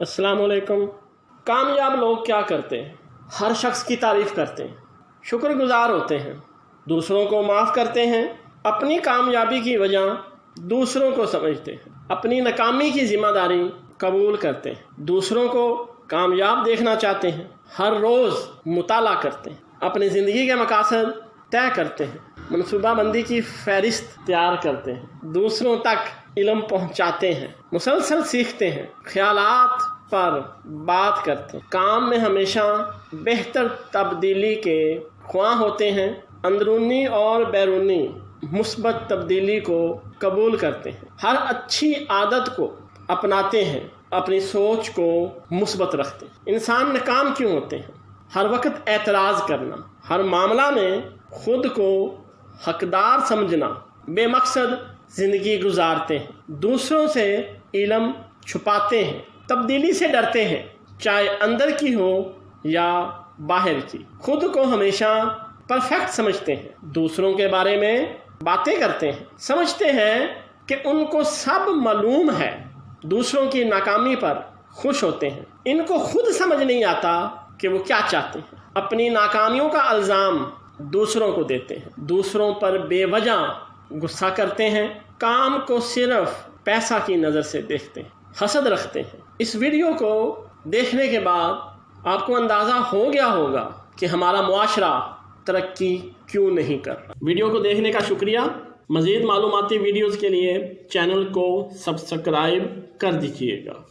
अस्सलाम वालेकुम। कामयाब लोग क्या करते हैं? हर शख्स की तारीफ़ करते हैं, शुक्रगुजार होते हैं, दूसरों को माफ़ करते हैं, अपनी कामयाबी की वजह दूसरों को समझते हैं, अपनी नाकामी की ज़िम्मेदारी कबूल करते हैं, दूसरों को कामयाब देखना चाहते हैं, हर रोज़ मुताला करते हैं, अपनी ज़िंदगी के मकासद तय करते हैं, मनसूबाबंदी की फ़हरिस्त तैयार करते हैं, दूसरों तक इल्म पहुंचाते हैं, मुसलसल सीखते हैं, ख्यालात पर बात करते हैं, काम में हमेशा बेहतर तब्दीली के ख्वाह होते हैं, अंदरूनी और बैरूनी मुस्बत तब्दीली को कबूल करते हैं, हर अच्छी आदत को अपनाते हैं, अपनी सोच को मुस्बत रखते हैं। इंसान नाकाम क्यों होते हैं? हर वक्त एतराज़ करना, हर मामला में खुद को हकदार समझना, बेमकसद ज़िंदगी गुजारते हैं, दूसरों से इल्म छुपाते हैं, तब्दीली से डरते हैं, चाहे अंदर की हो या बाहर की, खुद को हमेशा परफेक्ट समझते हैं, दूसरों के बारे में बातें करते हैं, समझते हैं कि उनको सब मालूम है, दूसरों की नाकामी पर खुश होते हैं, इनको खुद समझ नहीं आता कि वो क्या चाहते हैं, अपनी नाकामियों का इल्ज़ाम दूसरों को देते हैं, दूसरों पर बेवजह गुस्सा करते हैं, काम को सिर्फ पैसा की नज़र से देखते हैं, हसद रखते हैं। इस वीडियो को देखने के बाद आपको अंदाज़ा हो गया होगा कि हमारा मुआशरा तरक्की क्यों नहीं कर रहा। वीडियो को देखने का शुक्रिया। मज़ीद मालूमाती वीडियोज़ के लिए चैनल को सब्सक्राइब कर दीजिएगा।